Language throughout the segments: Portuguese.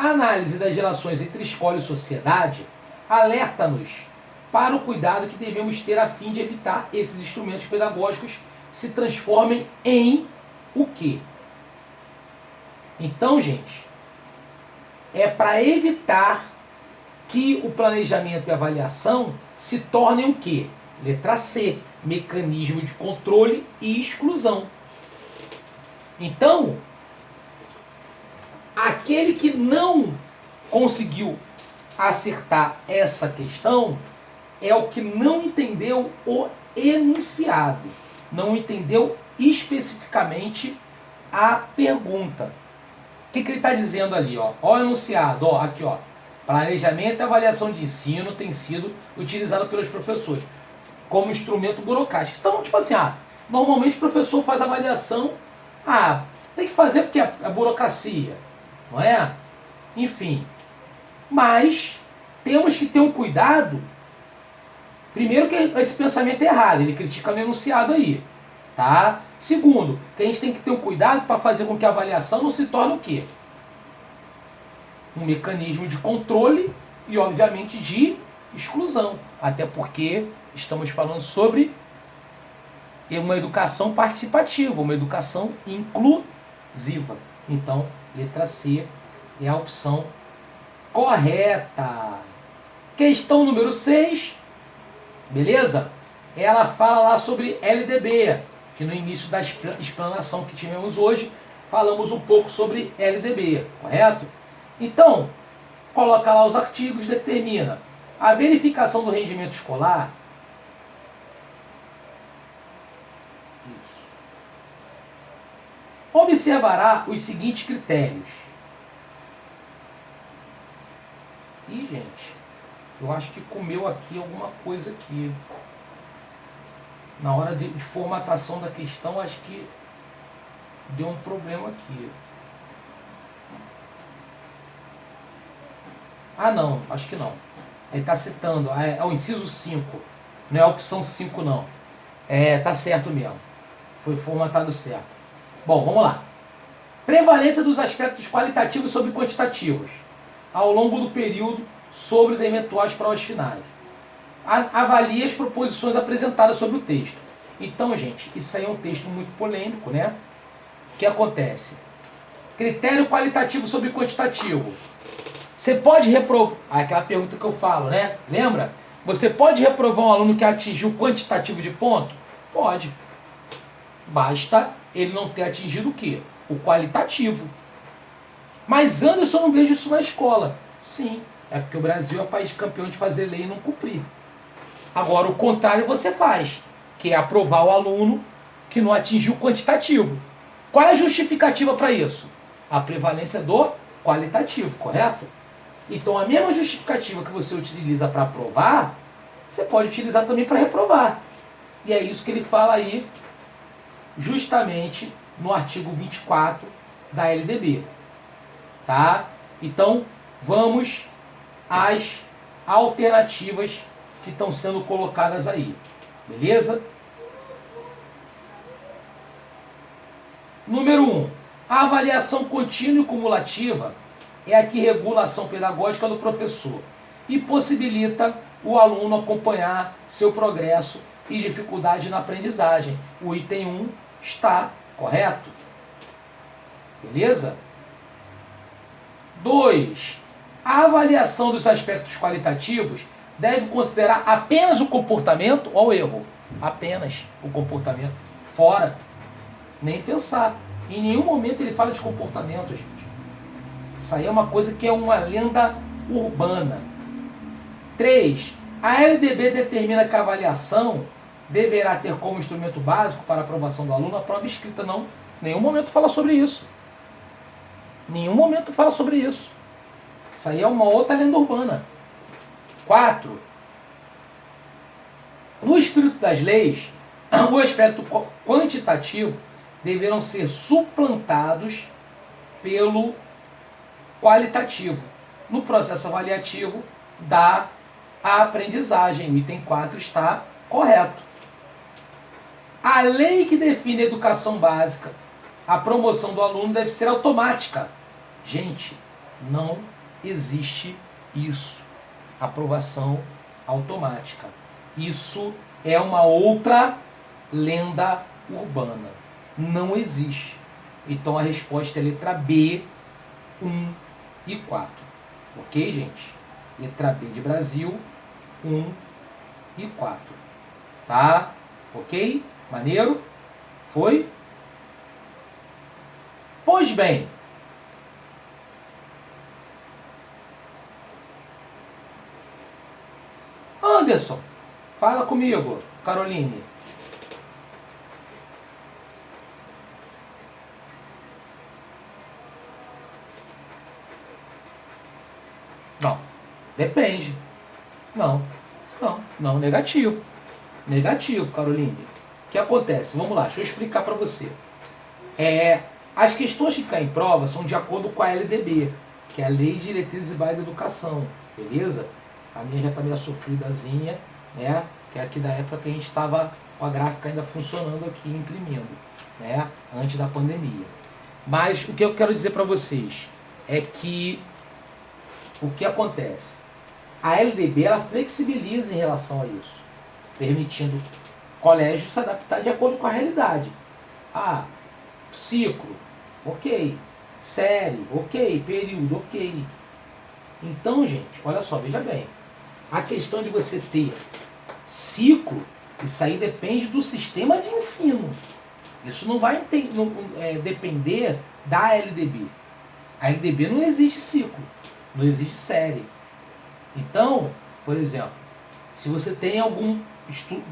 A análise das relações entre escola e sociedade alerta-nos para o cuidado que devemos ter a fim de evitar esses instrumentos pedagógicos se transformem em o quê? Então, gente, é para evitar que o planejamento e avaliação se tornem o quê? Letra C, mecanismo de controle e exclusão. Então, aquele que não conseguiu acertar essa questão é o que não entendeu o enunciado, não entendeu especificamente a pergunta. O que ele está dizendo ali? Ó o enunciado, ó, aqui, ó. Planejamento e avaliação de ensino tem sido utilizado pelos professores como instrumento burocrático. Então, tipo assim, normalmente o professor faz avaliação, tem que fazer porque é burocracia, não é? Enfim, mas temos que ter um cuidado. Primeiro que esse pensamento é errado, ele critica no enunciado aí, tá? Segundo, que a gente tem que ter um cuidado para fazer com que a avaliação não se torne o quê? Um mecanismo de controle e, obviamente, de exclusão. Até porque estamos falando sobre uma educação participativa, uma educação inclusiva. Então, letra C é a opção correta. Questão número 6, beleza? Ela fala lá sobre LDB, que no início da explanação que tivemos hoje, falamos um pouco sobre LDB, correto? Então, coloca lá os artigos, determina a verificação do rendimento escolar. Isso. Observará os seguintes critérios. Ih, gente, eu acho que comeu aqui alguma coisa aqui. Na hora de formatação da questão, acho que deu um problema aqui. Não, acho que não. Ele está citando, é o inciso 5, não é a opção 5 não. Tá certo mesmo. Foi formatado certo. Bom, vamos lá. Prevalência dos aspectos qualitativos sobre quantitativos ao longo do período sobre os eventuais provas finais. Avalie as proposições apresentadas sobre o texto. Então, gente, isso aí é um texto muito polêmico, né? O que acontece? Critério qualitativo sobre quantitativo. Você pode reprovar... aquela pergunta que eu falo, né? Lembra? Você pode reprovar um aluno que atingiu o quantitativo de ponto? Pode. Basta ele não ter atingido o quê? O qualitativo. Mas, Anderson, eu não vejo isso na escola. Sim, é porque o Brasil é país campeão de fazer lei e não cumprir. Agora, o contrário você faz, que é aprovar o aluno que não atingiu o quantitativo. Qual é a justificativa para isso? A prevalência do qualitativo, correto? Então, a mesma justificativa que você utiliza para aprovar, você pode utilizar também para reprovar. E é isso que ele fala aí, justamente no artigo 24 da LDB. Tá? Então, vamos às alternativas que estão sendo colocadas aí. Beleza? Número 1. A avaliação contínua e cumulativa é a que regula a ação pedagógica do professor e possibilita o aluno acompanhar seu progresso e dificuldade na aprendizagem. O item 1 está correto. Beleza? 2. A avaliação dos aspectos qualitativos deve considerar apenas o comportamento ou o erro. Apenas o comportamento. Fora. Nem pensar. Em nenhum momento ele fala de comportamento, gente. Isso aí é uma coisa que é uma lenda urbana. 3. A LDB determina que a avaliação deverá ter como instrumento básico para a aprovação do aluno a prova escrita. Não. Em nenhum momento fala sobre isso. Nenhum momento fala sobre isso. Isso aí é uma outra lenda urbana. 4. No espírito das leis, o aspecto quantitativo deverão ser suplantados pelo qualitativo no processo avaliativo da aprendizagem. O item 4 está correto. A lei que define a educação básica, a promoção do aluno deve ser automática. Gente, Não existe isso. Aprovação automática. Isso é uma outra lenda urbana. Não existe. Então a resposta é letra B, 1 e 4. Ok, gente? Letra B de Brasil, 1 e 4. Tá? Ok? Maneiro? Foi? Pois bem. Anderson, fala comigo, Caroline. Não, depende. Não, negativo. Negativo, Caroline. O que acontece? Vamos lá, deixa eu explicar para você. As questões que caem em prova são de acordo com a LDB, que é a Lei de Diretrizes Básicas da Educação, beleza? A minha já está meio sofridazinha, né? Que é aqui da época que a gente estava com a gráfica ainda funcionando aqui, imprimindo, né? Antes da pandemia. Mas o que eu quero dizer para vocês é que o que acontece? A LDB ela flexibiliza em relação a isso, permitindo o colégio se adaptar de acordo com a realidade. Ah, ciclo, ok. Série, ok. Período, ok. Então, gente, olha só, veja bem. A questão de você ter ciclo, isso aí depende do sistema de ensino. Isso não vai depender da LDB. A LDB não existe ciclo, não existe série. Então, por exemplo, se você tem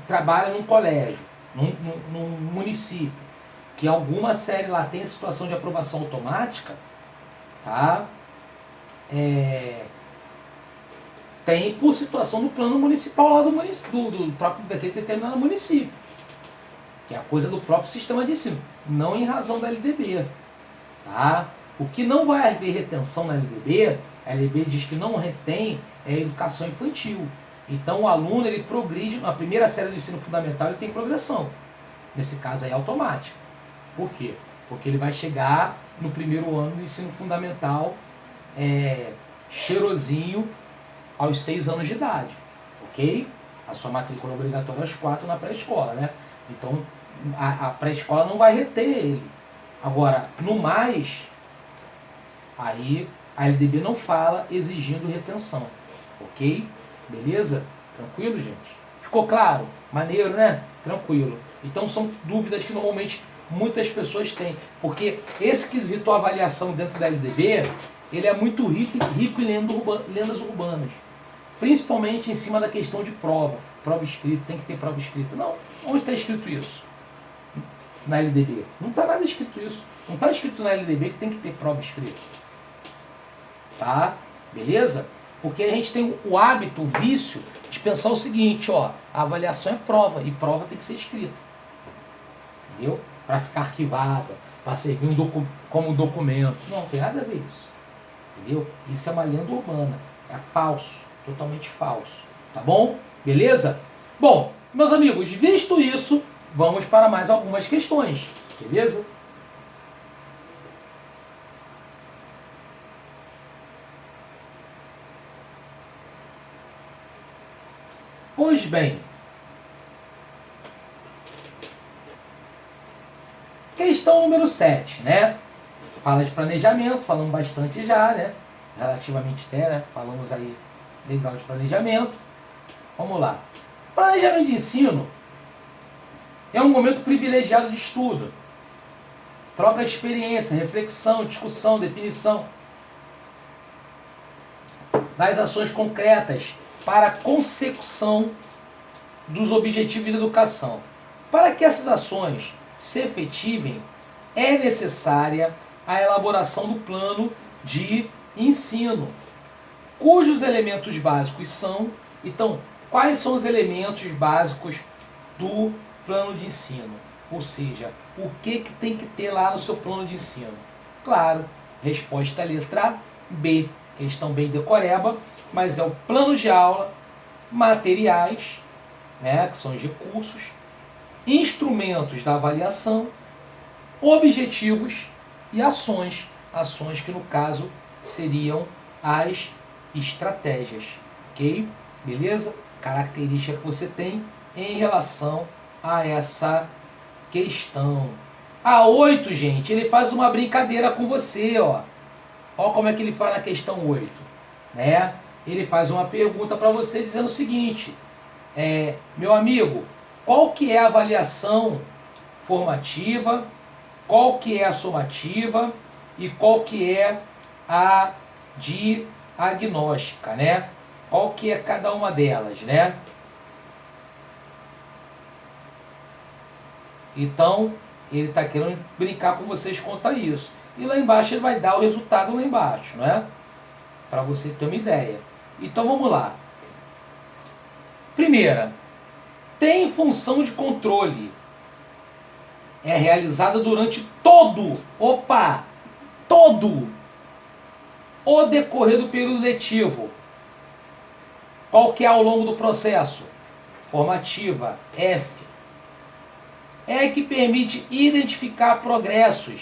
trabalha num colégio, num município, que alguma série lá tem a situação de aprovação automática, tá? Tem por situação do plano municipal lá do próprio daquele determinado município, que é a coisa do próprio sistema de ensino, não em razão da LDB, tá? O que não vai haver retenção na LDB, a LDB diz que não retém, é a educação infantil. Então o aluno ele progride, na primeira série do ensino fundamental ele tem progressão, nesse caso aí é automática. Por quê? Porque ele vai chegar no primeiro ano do ensino fundamental cheirosinho aos 6 anos de idade, ok? A sua matrícula é obrigatória aos 4 na pré-escola, né? Então a pré-escola não vai reter ele. Agora, no mais, aí a LDB não fala exigindo retenção, ok? Beleza? Tranquilo, gente? Ficou claro? Maneiro, né? Tranquilo. Então são dúvidas que normalmente muitas pessoas têm, porque esse quesito avaliação dentro da LDB, ele é muito rico em lendas urbanas, principalmente em cima da questão de prova escrita, tem que ter prova escrita. Não, onde está escrito isso? Na LDB? Não está nada escrito isso. Não está escrito na LDB que tem que ter prova escrita. Tá? Beleza? Porque a gente tem o hábito, o vício, de pensar o seguinte, ó, a avaliação é prova, e prova tem que ser escrita. Entendeu? Para ficar arquivada, para servir como documento. Não tem nada a ver isso. Entendeu? Isso é uma lenda urbana. É falso. Totalmente falso. Tá bom? Beleza? Bom, meus amigos, visto isso, vamos para mais algumas questões. Beleza? Pois bem, questão número 7, né? Fala de planejamento, falamos bastante já, né? Relativamente até, né? Falamos aí legal de planejamento. Vamos lá. Planejamento de ensino é um momento privilegiado de estudo. Troca de experiência, reflexão, discussão, definição das ações concretas para a consecução dos objetivos da educação. Para que essas ações se efetivem, é necessária a elaboração do plano de ensino, cujos elementos básicos são... Então, quais são os elementos básicos do plano de ensino? Ou seja, o que tem que ter lá no seu plano de ensino? Claro, resposta letra B, questão bem decoreba, mas é o plano de aula, materiais, né, que são os recursos, instrumentos da avaliação, objetivos e ações. Ações que, no caso, seriam as estratégias, ok? Beleza? Característica que você tem em relação a essa questão. A 8, gente, ele faz uma brincadeira com você, ó. Ó como é que ele faz na questão 8, né? Ele faz uma pergunta para você dizendo o seguinte: meu amigo, qual que é a avaliação formativa, qual que é a somativa e qual que é a diagnóstica, né? Qual que é cada uma delas, né? Então, ele está querendo brincar com vocês quanto a isso. E lá embaixo ele vai dar o resultado lá embaixo, né? Para você ter uma ideia. Então vamos lá. Primeira, tem função de controle. É realizada durante todo o decorrer do período letivo. Qual que é ao longo do processo? Formativa, F. É que permite identificar progressos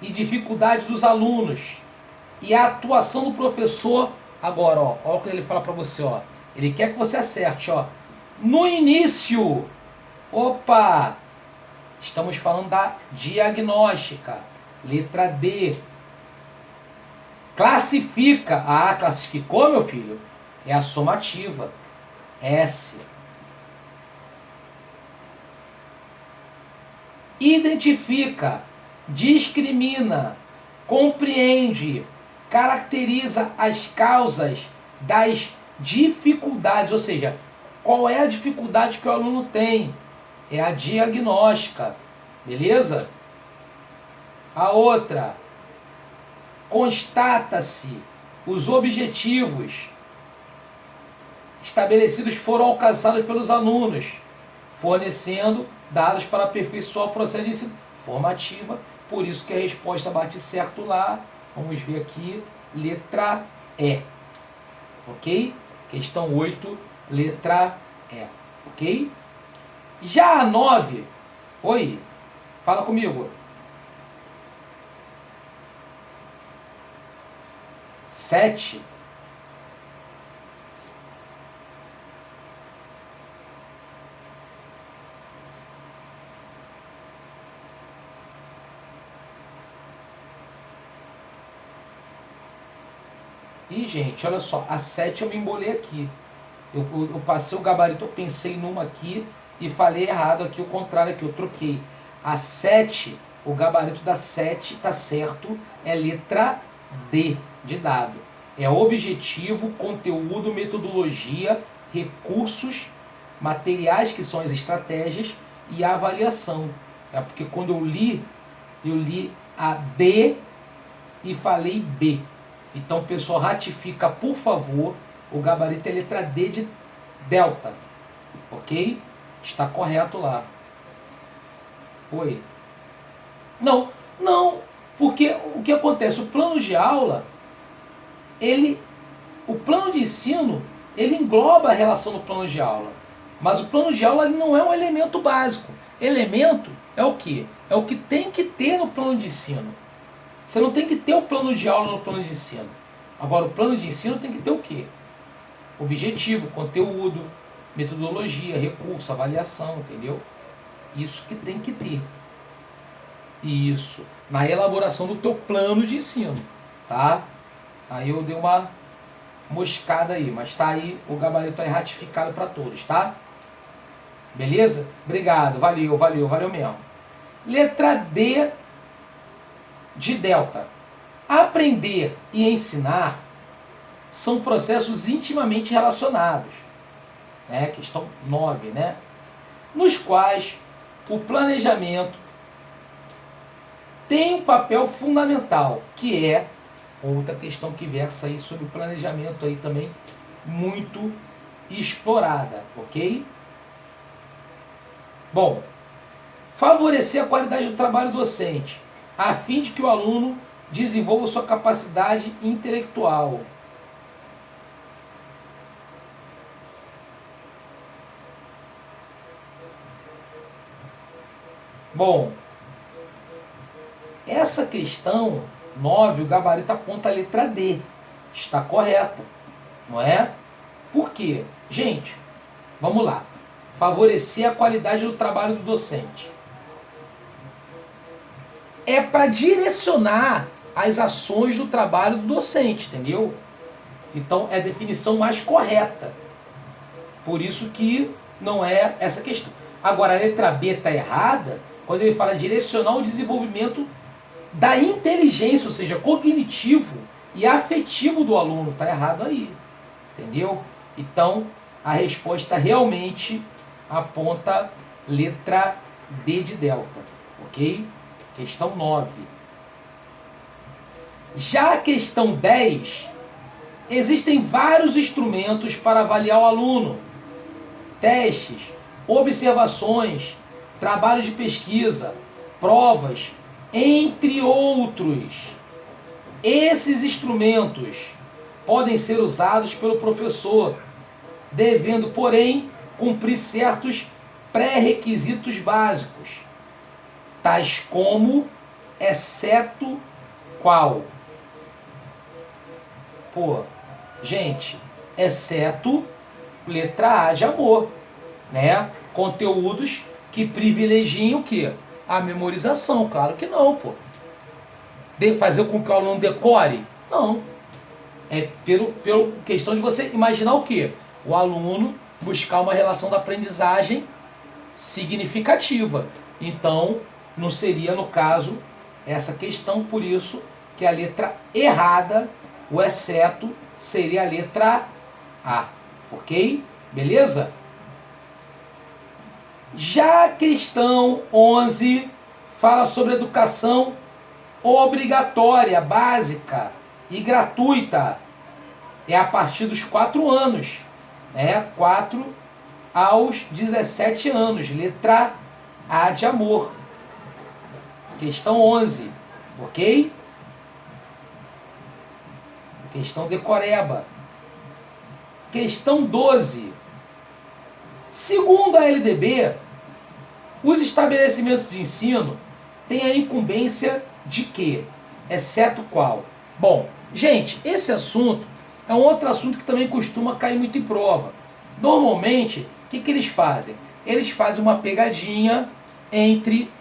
e dificuldades dos alunos e a atuação do professor. Agora, ó, olha o que ele fala para você, ó. Ele quer que você acerte, ó. No início, estamos falando da diagnóstica. Letra D. Classifica. Ah, classificou, meu filho? É a somativa. S. Identifica, discrimina, compreende, caracteriza as causas das dificuldades, ou seja, qual é a dificuldade que o aluno tem? É a diagnóstica, beleza? A outra, constata-se os objetivos estabelecidos foram alcançados pelos alunos, fornecendo dados para aperfeiçoar o processo de ensino. Formativa, por isso que a resposta bate certo lá. Vamos ver aqui, letra E. Ok? Questão 8, letra E. Ok? Já a 9, oi, fala comigo. 7. E, gente, olha só, a 7 eu me embolei aqui. Eu passei o gabarito, eu pensei numa aqui e falei errado aqui, o contrário aqui, eu troquei. A 7, o gabarito da 7 tá certo, é letra D, de dado. É objetivo, conteúdo, metodologia, recursos, materiais, que são as estratégias, e a avaliação. É porque quando eu li a D e falei B. Então, pessoal, ratifica, por favor, o gabarito é letra D de delta. Ok? Está correto lá. Oi. Não, porque o que acontece? O plano de aula, o plano de ensino, ele engloba a relação do plano de aula. Mas o plano de aula ele não é um elemento básico. Elemento é o quê? É o que tem que ter no plano de ensino. Você não tem que ter o plano de aula no plano de ensino. Agora, o plano de ensino tem que ter o quê? Objetivo, conteúdo, metodologia, recurso, avaliação, entendeu? Isso que tem que ter. Isso. Na elaboração do teu plano de ensino, tá? Aí eu dei uma moscada aí, mas tá aí, o gabarito aí ratificado para todos, tá? Beleza? Obrigado, valeu mesmo. Letra D de delta. Aprender e ensinar são processos intimamente relacionados. Né? Questão 9, né? Nos quais o planejamento tem um papel fundamental, que é outra questão que versa aí sobre o planejamento aí também muito explorada, ok? Bom, favorecer a qualidade do trabalho docente, a fim de que o aluno desenvolva sua capacidade intelectual. Bom, essa questão 9, o gabarito aponta a letra D. Está correta, não é? Por quê? Gente, vamos lá. Favorecer a qualidade do trabalho do docente. É para direcionar as ações do trabalho do docente, entendeu? Então é a definição mais correta. Por isso que não é essa questão. Agora, a letra B está errada quando ele fala direcionar o desenvolvimento da inteligência, ou seja, cognitivo e afetivo do aluno. Está errado aí. Entendeu? Então, a resposta realmente aponta letra D de delta. Ok? Questão 9. Já a questão 10, existem vários instrumentos para avaliar o aluno. Testes, observações, trabalhos de pesquisa, provas, entre outros. Esses instrumentos podem ser usados pelo professor, devendo, porém, cumprir certos pré-requisitos básicos, tais como, exceto qual? Pô, gente, exceto letra A de amor, né? Conteúdos que privilegiam o quê? A memorização, claro que não, pô. Fazer com que o aluno decore? Não. É pelo questão de você imaginar o quê? O aluno buscar uma relação da aprendizagem significativa. Então, não seria, no caso, essa questão, por isso que a letra errada, o exceto, seria a letra A. Ok? Beleza? Já a questão 11 fala sobre educação obrigatória, básica e gratuita. É a partir dos 4 anos. 4 aos 17 anos. Letra A de amor. Questão 11. Ok? Questão decoreba. Questão 12. Segundo a LDB, os estabelecimentos de ensino têm a incumbência de quê? Exceto qual? Bom, gente, esse assunto é um outro assunto que também costuma cair muito em prova. Normalmente, o que eles fazem? Eles fazem uma pegadinha entre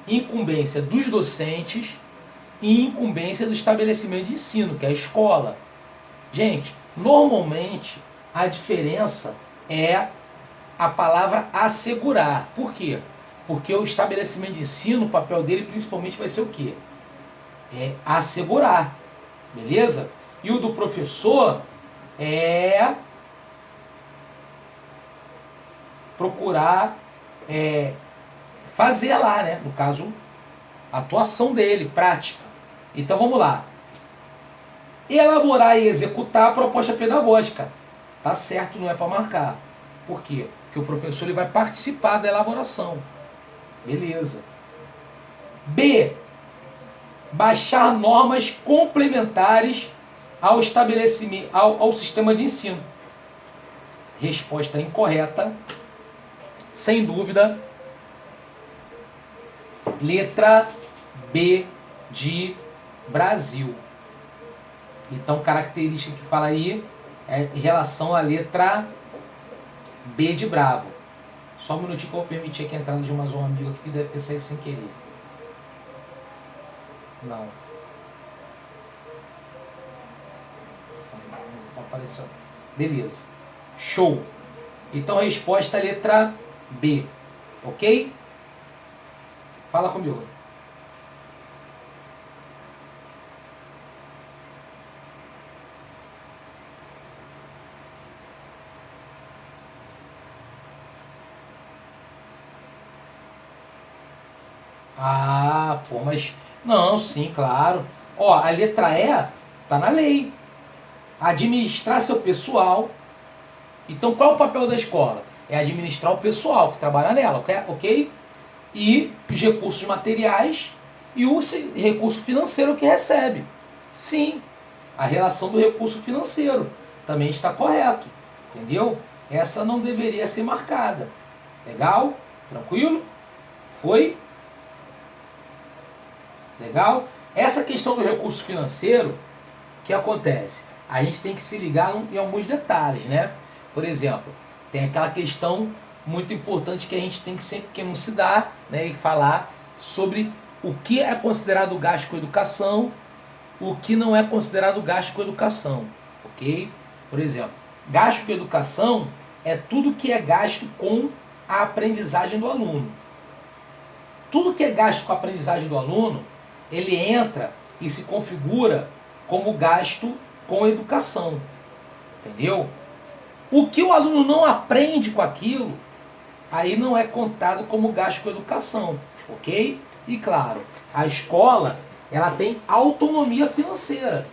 incumbência dos docentes e incumbência do estabelecimento de ensino, que é a escola. Gente, normalmente a diferença é a palavra assegurar. Por quê? Porque o estabelecimento de ensino, o papel dele principalmente vai ser o quê? É assegurar. Beleza? E o do professor é procurar fazer lá, né? No caso, a atuação dele, prática. Então vamos lá. Elaborar e executar a proposta pedagógica. Tá certo, não é para marcar. Por quê? Porque o professor ele vai participar da elaboração. Beleza. B. Baixar normas complementares ao estabelecimento, ao sistema de ensino. Resposta incorreta. Sem dúvida. Letra B de Brasil. Então, característica que fala aí é em relação à letra B de Bravo. Só um minutinho que eu vou permitir aqui a entrada de mais um amigo aqui que deve ter saído sem querer. Não. Não apareceu. Beleza. Show. Então, a resposta é a letra B. Ok? Fala comigo. Ah, pô, mas... Não, sim, claro. Ó, a letra E tá na lei. Administrar seu pessoal. Então, qual é o papel da escola? É administrar o pessoal que trabalha nela, ok? E os recursos materiais e o recurso financeiro que recebe. Sim, a relação do recurso financeiro também está correto, entendeu? Essa não deveria ser marcada. Legal? Tranquilo? Foi? Legal? Essa questão do recurso financeiro, o que acontece? A gente tem que se ligar em alguns detalhes, né? Por exemplo, tem aquela questão muito importante que a gente tem que sempre elucidar, né, e falar sobre o que é considerado gasto com educação, o que não é considerado gasto com educação, ok? Por exemplo, gasto com educação é tudo que é gasto com a aprendizagem do aluno. Tudo que é gasto com a aprendizagem do aluno, ele entra e se configura como gasto com educação, entendeu? O que o aluno não aprende com aquilo, aí não é contado como gasto com educação, ok? E claro, a escola, ela tem autonomia financeira,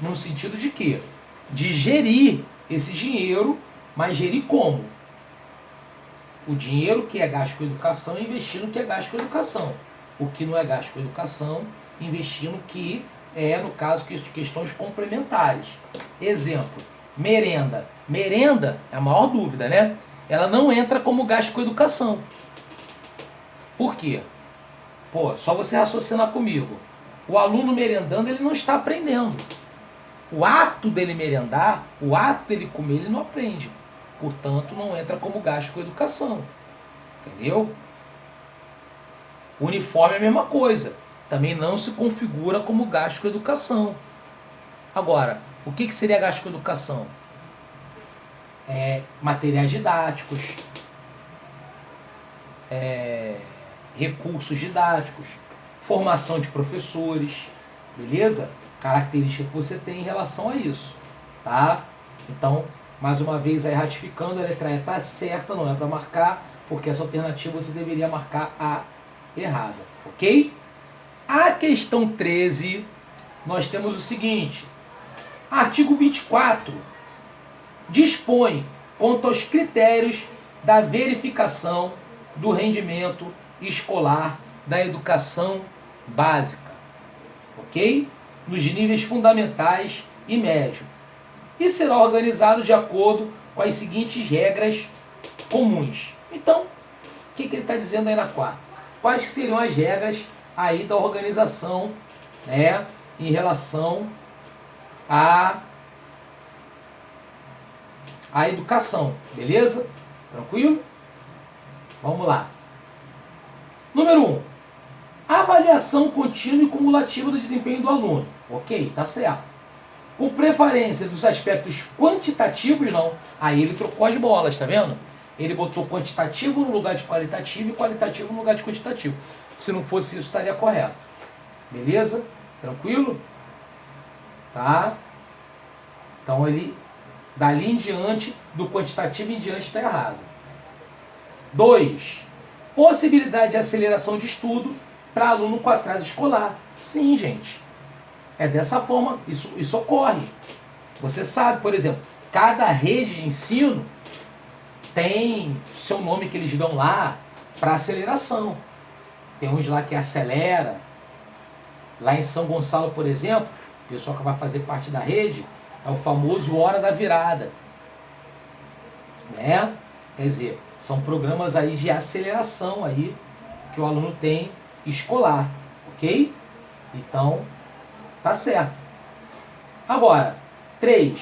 no sentido de quê? De gerir esse dinheiro, mas gerir como? O dinheiro que é gasto com educação, investir no que é gasto com educação. O que não é gasto com educação, investir no que é, no caso, questões complementares. Exemplo, merenda. Merenda é a maior dúvida, né? Ela não entra como gasto com educação. Por quê? Pô, só você raciocinar comigo. O aluno merendando, ele não está aprendendo. O ato dele merendar, o ato dele comer, ele não aprende. Portanto, não entra como gasto com educação. Entendeu? O uniforme é a mesma coisa. Também não se configura como gasto com educação. Agora, o que seria gasto com educação? Materiais didáticos, recursos didáticos, formação de professores, beleza? Característica que você tem em relação a isso, tá? Então, mais uma vez aí ratificando, a letra E está certa, não é para marcar, porque essa alternativa você deveria marcar a errada, ok? A questão 13, nós temos o seguinte: artigo 24 dispõe quanto aos critérios da verificação do rendimento escolar da educação básica, ok? Nos níveis fundamentais e médio. E será organizado de acordo com as seguintes regras comuns. Então, o que ele está dizendo aí na 4? Quais seriam as regras aí da organização, né, em relação à educação, beleza? Tranquilo? Vamos lá. Número 1. Avaliação contínua e cumulativa do desempenho do aluno. Ok, tá certo. Com preferência dos aspectos quantitativos, não. Aí ele trocou as bolas, tá vendo? Ele botou quantitativo no lugar de qualitativo e qualitativo no lugar de quantitativo. Se não fosse isso, estaria correto. Beleza? Tranquilo? Tá? Então ele, dali em diante, do quantitativo em diante, está errado. 2. Possibilidade de aceleração de estudo para aluno com atraso escolar. Sim, gente. É dessa forma, isso ocorre. Você sabe, por exemplo, cada rede de ensino tem seu nome que eles dão lá para aceleração. Tem uns lá que acelera. Lá em São Gonçalo, por exemplo, o pessoal que vai fazer parte da rede é o famoso Hora da Virada. Né? Quer dizer, são programas aí de aceleração aí que o aluno tem escolar, ok? Então, tá certo. Agora, 3.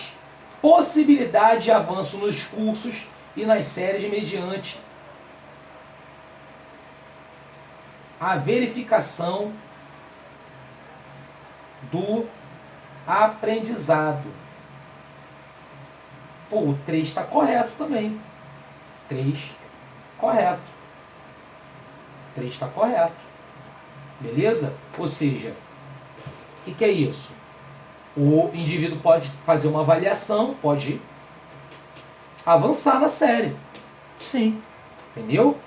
Possibilidade de avanço nos cursos e nas séries mediante a verificação do aprendizado. Pô, o 3 está correto também. 3 correto. 3 está correto. Beleza? Ou seja, o que é isso? O indivíduo pode fazer uma avaliação, pode avançar na série. Sim. Entendeu?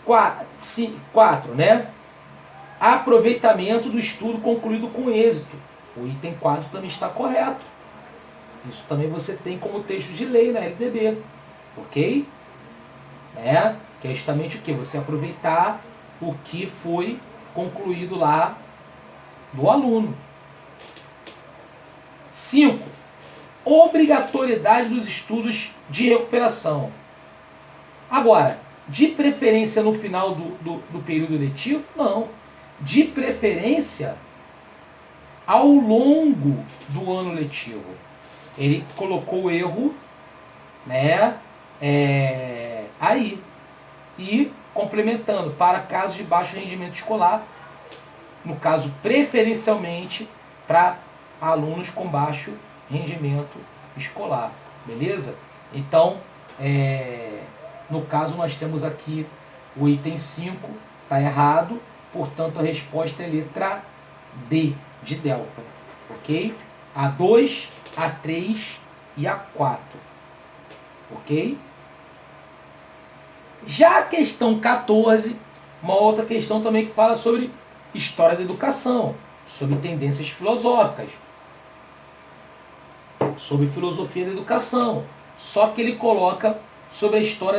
4, né? Aproveitamento do estudo concluído com êxito. O item 4 também está correto. Isso também você tem como texto de lei na LDB. Ok? Que é justamente o que? Você aproveitar o que foi concluído lá do aluno. 5. Obrigatoriedade dos estudos de recuperação. Agora, de preferência no final do período letivo? Não. de preferência ao longo do ano letivo. Ele colocou o erro, né, aí, e complementando, para casos de baixo rendimento escolar, no caso preferencialmente para alunos com baixo rendimento escolar, beleza? Então, no caso nós temos aqui o item 5, está errado, portanto a resposta é letra D, de delta, ok? A 2, a 3 e a 4, ok? Já a questão 14, uma outra questão também que fala sobre história da educação, sobre tendências filosóficas, sobre filosofia da educação, só que ele coloca sobre a história